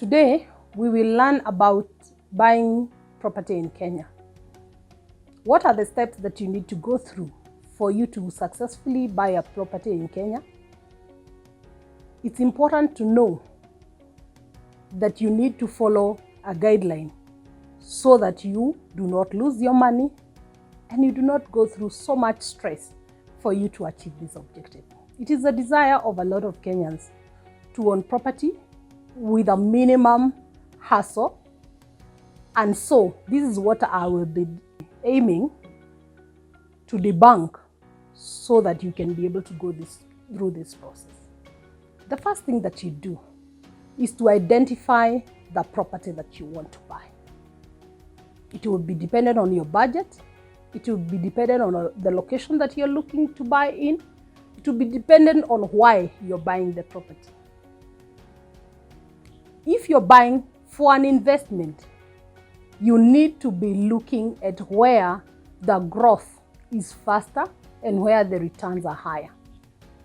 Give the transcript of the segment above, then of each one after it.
Today, we will learn about buying property in Kenya. What are the steps that you need to go through for you to successfully buy a property in Kenya? It's important to know that you need to follow a guideline so that you do not lose your money and you do not go through so much stress for you to achieve this objective. It is the desire of a lot of Kenyans to own property with a minimum hassle. And so this is what I will be aiming to debunk so that you can be able to go through this process. The first thing that you do is to identify the property that you want to buy. It will be dependent on your budget. It will be dependent on the location that you're looking to buy in. It will be dependent on why you're buying the property. If you're buying for an investment, you need to be looking at where the growth is faster and where the returns are higher.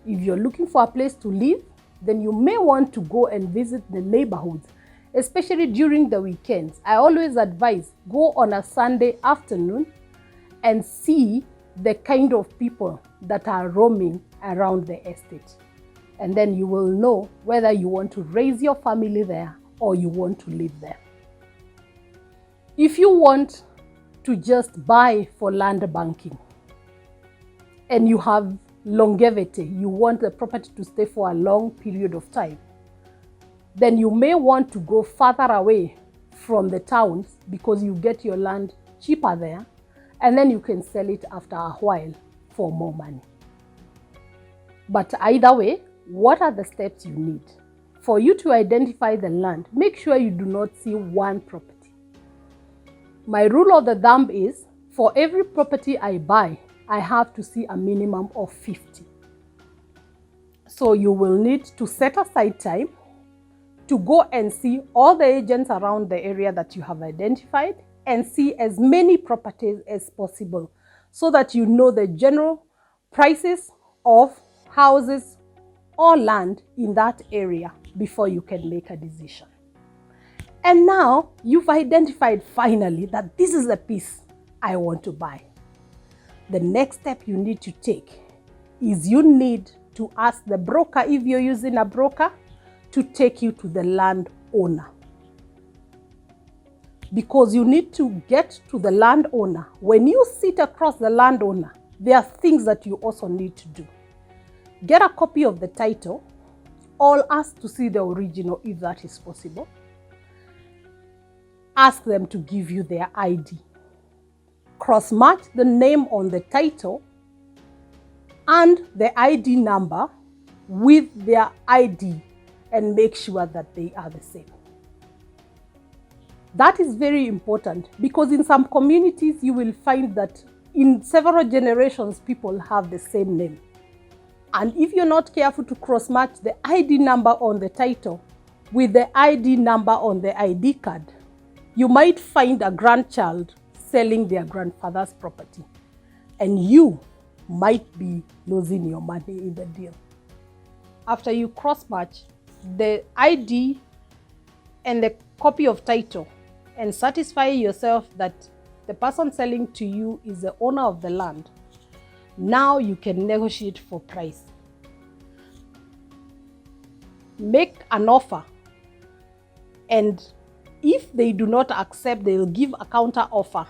If you're looking for a place to live, then you may want to go and visit the neighborhoods, especially during the weekends. I always advise go on a Sunday afternoon and see the kind of people that are roaming around the estate. And then you will know whether you want to raise your family there or you want to live there. If you want to just buy for land banking and you have longevity, you want the property to stay for a long period of time, then you may want to go further away from the towns because you get your land cheaper there and then you can sell it after a while for more money. But either way, what are the steps you need? For you to identify the land, make sure you do not see one property. My rule of the thumb is, for every property I buy, I have to see a minimum of 50. So you will need to set aside time to go and see all the agents around the area that you have identified and see as many properties as possible so that you know the general prices of houses or land in that area before you can make a decision. And now you've identified finally that this is the piece I want to buy. The next step you need to take is you need to ask the broker, if you're using a broker, to take you to the landowner. Because you need to get to the landowner. When you sit across the landowner, there are things that you also need to do. Get a copy of the title, or ask to see the original if that is possible. Ask them to give you their ID. Cross-match the name on the title and the ID number with their ID and make sure that they are the same. That is very important because in some communities you will find that in several generations people have the same name. And if you're not careful to cross-match the ID number on the title with the ID number on the ID card, you might find a grandchild selling their grandfather's property, and you might be losing your money in the deal. After you cross-match the ID and the copy of title and satisfy yourself that the person selling to you is the owner of the land, now you can negotiate for price. Make an offer, and if they do not accept, they will give a counter offer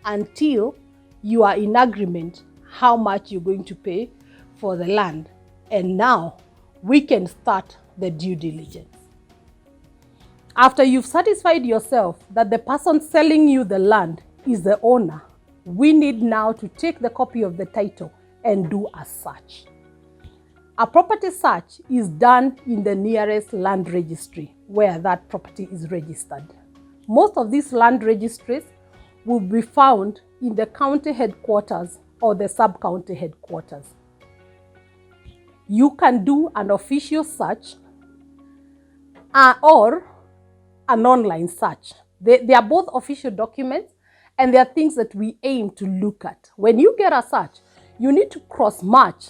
until you are in agreement how much you're going to pay for the land. And now we can start the due diligence. After you've satisfied yourself that the person selling you the land is the owner, we need now to take the copy of the title and do a search. A property search is done in the nearest land registry where that property is registered. Most of these land registries will be found in the county headquarters or the sub-county headquarters. You can do an official search or an online search. They are both official documents and they are things that we aim to look at. When you get a search, you need to cross-match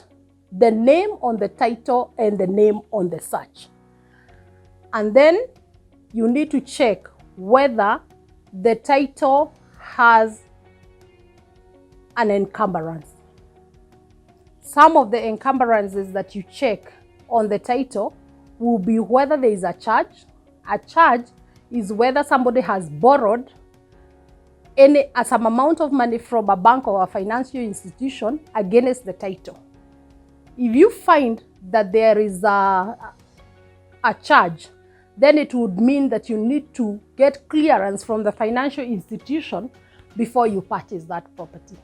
the name on the title and the name on the search. And then you need to check whether the title has an encumbrance. Some of the encumbrances that you check on the title will be whether there is a charge. A charge is whether somebody has borrowed some amount of money from a bank or a financial institution against the title. If you find that there is a charge, then it would mean that you need to get clearance from the financial institution before you purchase that property.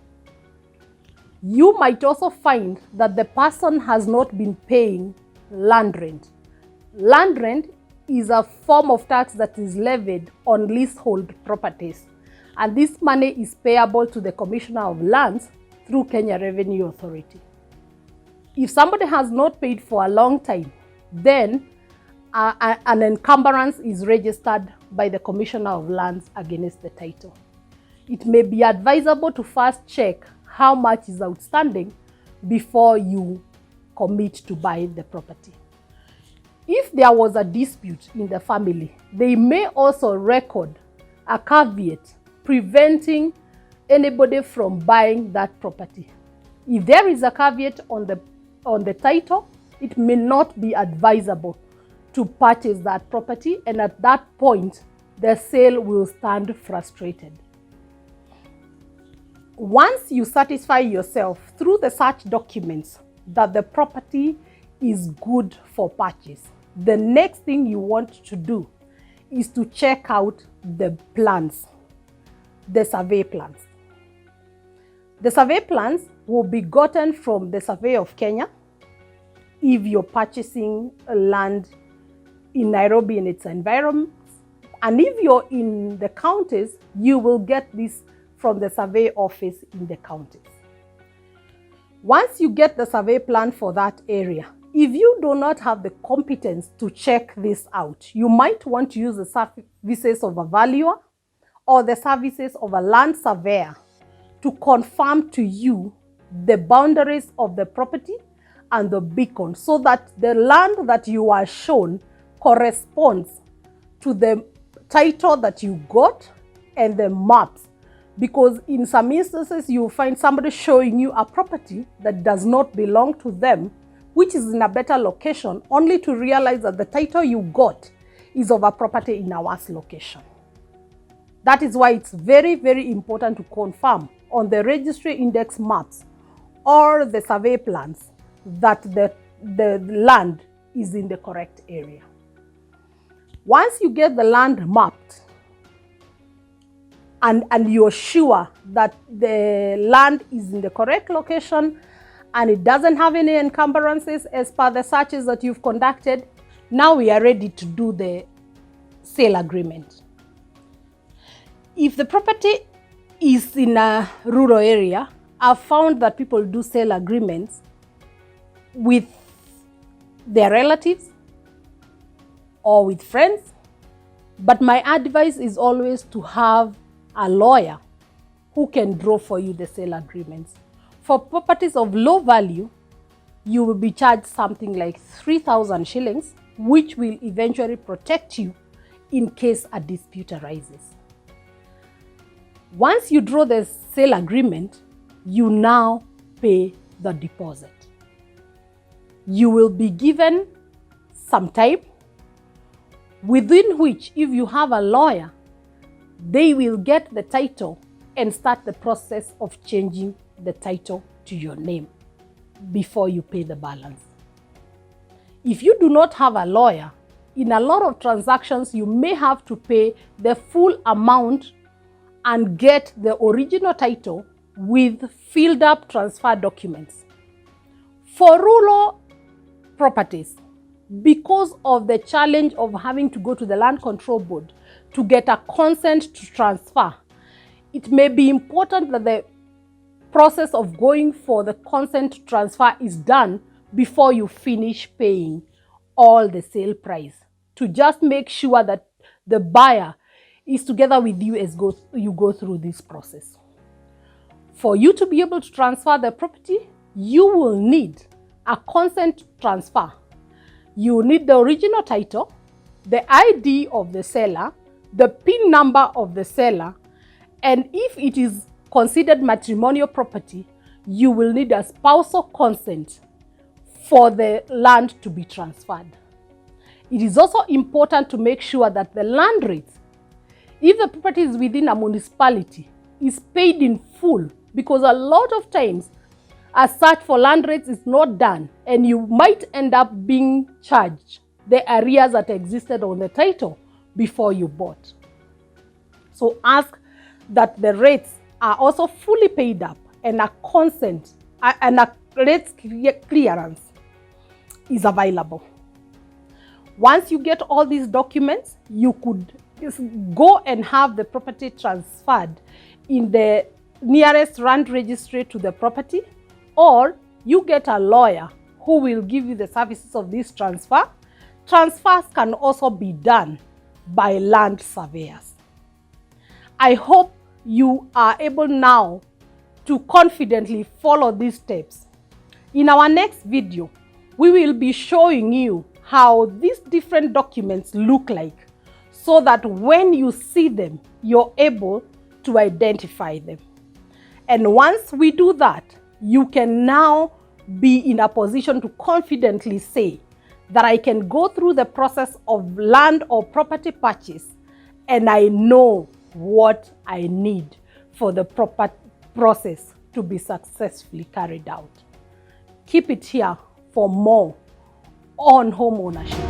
You might also find that the person has not been paying land rent. Land rent is a form of tax that is levied on leasehold properties, and this money is payable to the Commissioner of Lands through Kenya Revenue Authority. If somebody has not paid for a long time, then an encumbrance is registered by the Commissioner of Lands against the title. It may be advisable to first check how much is outstanding before you commit to buy the property. If there was a dispute in the family, they may also record a caveat preventing anybody from buying that property. If there is a caveat on the title, it may not be advisable to purchase that property, and at that point, the sale will stand frustrated. Once you satisfy yourself through the search documents that the property is good for purchase, the next thing you want to do is to check out the plans, the survey plans. The survey plans will be gotten from the Survey of Kenya if you're purchasing land in Nairobi and its environments. And if you're in the counties, you will get this from the survey office in the counties. Once you get the survey plan for that area, if you do not have the competence to check this out, you might want to use the services of a valuer or the services of a land surveyor to confirm to you the boundaries of the property and the beacon, so that the land that you are shown corresponds to the title that you got and the maps. Because in some instances, you find somebody showing you a property that does not belong to them, which is in a better location, only to realize that the title you got is of a property in a worse location. That is why it's very, very important to confirm on the registry index maps or the survey plans that the land is in the correct area. Once you get the land mapped, and you're sure that the land is in the correct location and it doesn't have any encumbrances as per the searches that you've conducted, now we are ready to do the sale agreement. If the property is in a rural area, I've found that people do sale agreements with their relatives or with friends, but my advice is always to have a lawyer who can draw for you the sale agreements. For properties of low value, you will be charged something like 3,000 shillings, which will eventually protect you in case a dispute arises. Once you draw the sale agreement, you now pay the deposit. You will be given some time within which, if you have a lawyer, they will get the title and start the process of changing the title to your name before you pay the balance. If you do not have a lawyer, in a lot of transactions, you may have to pay the full amount and get the original title with filled up transfer documents. For rural properties, because of the challenge of having to go to the Land Control Board to get a consent to transfer, it may be important that the process of going for the consent to transfer is done before you finish paying all the sale price, to just make sure that the buyer is together with you as you go through this process. For you to be able to transfer the property, you will need a consent transfer. You need the original title, the ID of the seller, the PIN number of the seller, and if it is considered matrimonial property, you will need a spousal consent for the land to be transferred. It is also important to make sure that the land rate, if the property is within a municipality, is paid in full, because a lot of times a search for land rates is not done and you might end up being charged the arrears that existed on the title before you bought. So ask that the rates are also fully paid up and a consent and a rates clearance is available. Once you get all these documents, you could go and have the property transferred in the nearest land registry to the property, or you get a lawyer who will give you the services of this transfer. Transfers can also be done by land surveyors. I hope you are able now to confidently follow these steps. In our next video, we will be showing you how these different documents look like, so that when you see them, you're able to identify them. And once we do that, you can now be in a position to confidently say that I can go through the process of land or property purchase and I know what I need for the proper process to be successfully carried out. Keep it here for more on home ownership.